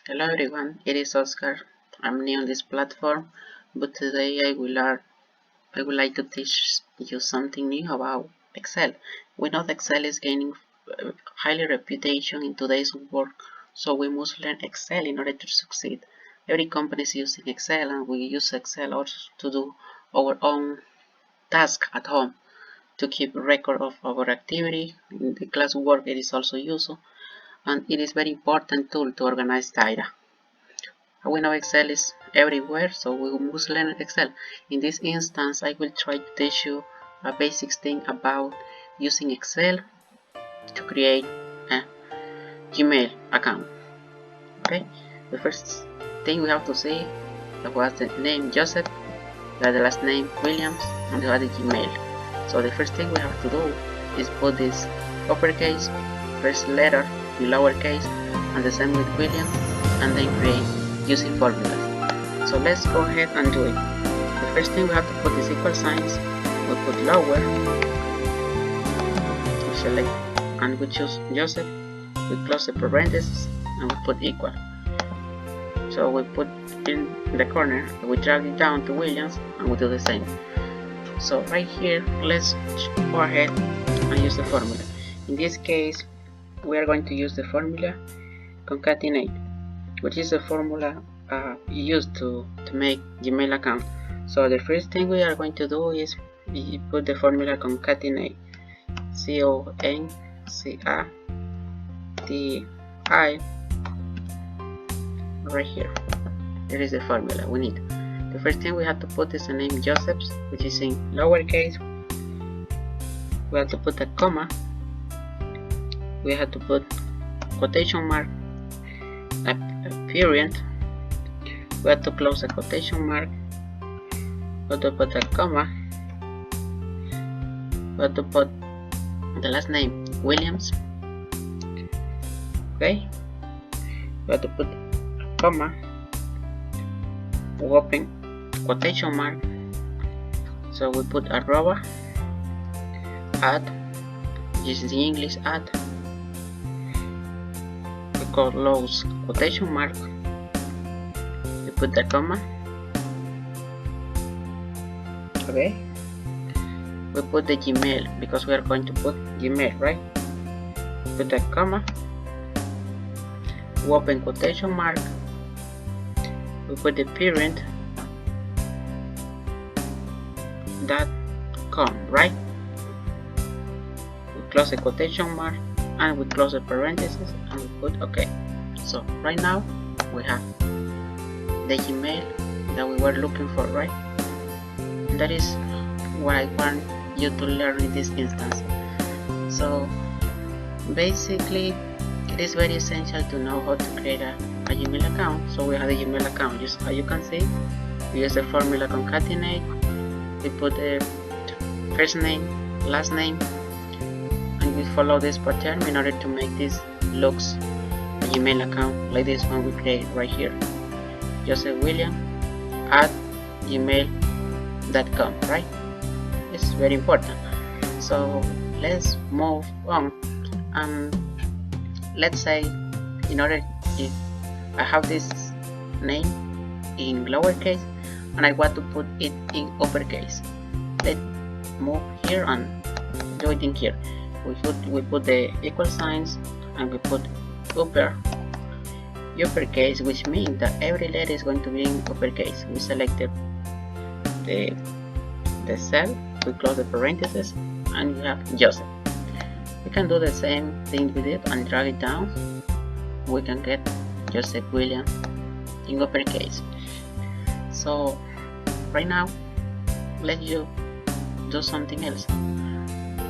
Hello everyone, it is Oscar. I'm new on this platform, but today I would like to teach you something new about Excel. We know that Excel is gaining highly reputation in today's world, so we must learn Excel in order to succeed. Every company is using Excel, and we use Excel also to do our own task at home to keep record of our activity. In the classwork, it is also used, and it is very important tool to organize data. We know Excel is everywhere, so we must learn Excel. In this instance, I will try to teach you a basic thing about using Excel to create a Gmail account. Okay, the first thing we have to see was the name Joseph, the last name Williams, and the other Gmail. So the first thing we have to do is put this uppercase, first letter in lowercase, and the same with Williams, and then create using formulas. So let's go ahead and do it. The first thing we have to put is equal signs. We put lower, we select, and we choose Joseph. We close the parentheses and we put equal. So we put in the corner, we drag it down to Williams, and we do the same. So right here, let's go ahead and use the formula. In this case, we are going to use the formula concatenate, which is the formula you use to make Gmail account. So the first thing we are going to do is we put the formula concatenate, C-O-N-C-A-T-I, right here. There is the formula we need. The first thing we have to put is the name Joseph's, which is in lowercase. We have to put a comma. We have to put quotation mark, a period. We have to close a quotation mark. We have to put a comma. We have to put the last name Williams. Okay. We have to put a comma. We open quotation mark. So we put arroba, add, this is the English add. We close quotation mark. We put the comma. Okay. We put the Gmail because we are going to put Gmail, right? Put the comma. We open quotation mark. We put the parent .com, right? We close the quotation mark and we close the parentheses and we put OK. So right now we have the Gmail that we were looking for, right? And that is what I want you to learn in this instance. So basically it is very essential to know how to create a Gmail account. So we have a Gmail account. Just how you can see, we use the formula concatenate. We put the first name, last name, and we follow this pattern in order to make this looks a Gmail account like this one we create right here. Joseph William at gmail.com, right? It's very important. So let's move on. Let's say in order if I have this name in lowercase and I want to put it in uppercase, let's move here and do it in here. We put the equal signs and we put uppercase, which means that every letter is going to be in uppercase. We select the cell, we close the parentheses, and we have Joseph. We can do the same thing with it and drag it down. We can get Joseph William in uppercase. So right now, let you do something else.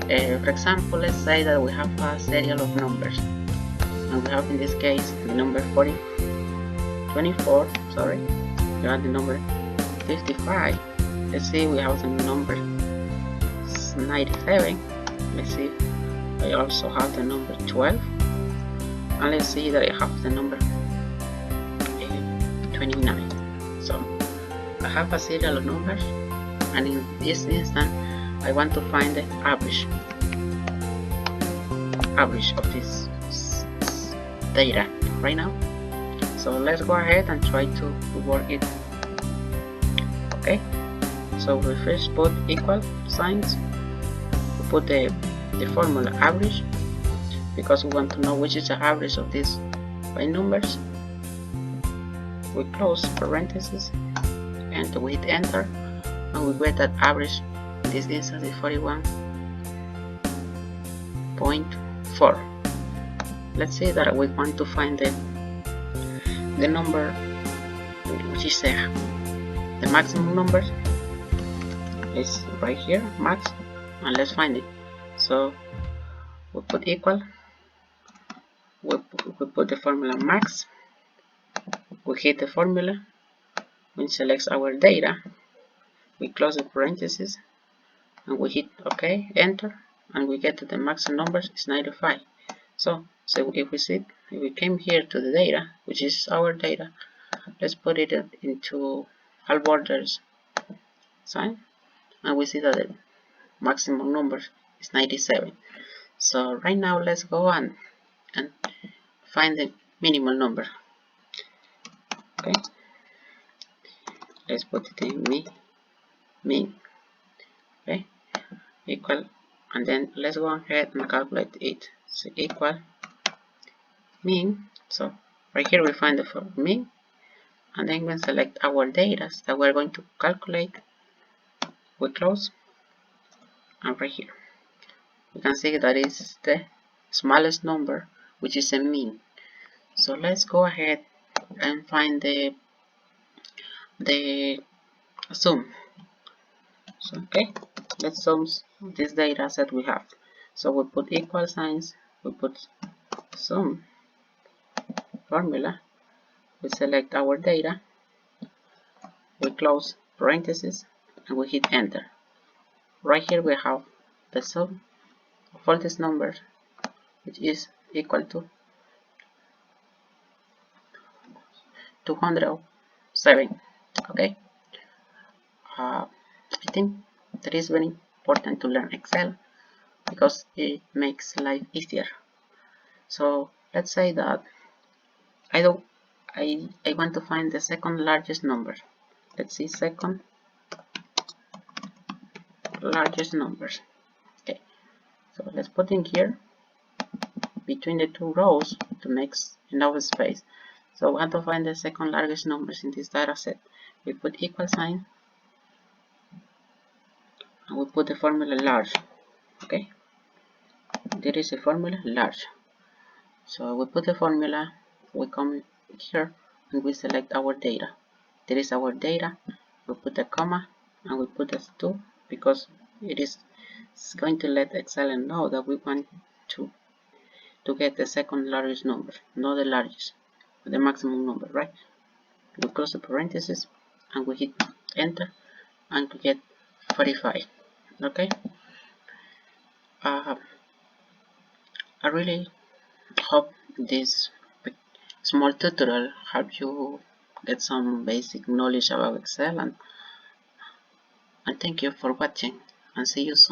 For example, let's say that we have a serial of numbers, and we have in this case the number 24. Sorry, we have the number 55. Let's see, we have the number 97. Let's see, I also have the number 12. And let's see that I have the number 29. So I have a serial of numbers, and in this instance I want to find the average of this data right now. So let's go ahead and try to work it. Okay, so we first put equal signs, we put the formula average, because we want to know which is the average of these 5 numbers. We close parentheses and we hit enter, and we get that average. This is 41.4. Let's say that we want to find the number which is the maximum number is right here, max, and let's find it. So we put equal, we put the formula max, we hit the formula, we select our data, we close the parentheses, and we hit OK, enter, and we get to the maximum number is 95. So if we came here to the data, which is our data, let's put it into all borders sign, and we see that the maximum number is 97. So right now let's go on and find the minimal number. Okay, let's put it in mean. Okay, equal, and then let's go ahead and calculate it. So equal mean. So right here we find the mean, and then we select our data that we're going to calculate. We close, and right here we can see that is the smallest number, which is a mean. So let's go ahead and find the sum. So okay, let's sum this data set we have. So we put equal signs, we put sum formula, we select our data, we close parentheses, and we hit enter. Right here we have the sum of all these numbers, which is equal to 207. Okay, I think that is very important to learn Excel because it makes life easier. So let's say that I want to find the second largest number. Let's see, second largest numbers. Okay, so let's put in here between the two rows to make enough space. So we want to find the second largest numbers in this data set. We put equal sign and we put the formula large. Okay, there is a formula large. So we put the formula, we come here and we select our data. There is our data. We put a comma and we put a 2 because it's going to let Excel know that we want to get the second largest number, not the largest, the maximum number, right? We close the parentheses and we hit enter and we get 45. Okay, I really hope this small tutorial helped you get some basic knowledge about Excel, and thank you for watching, and see you soon.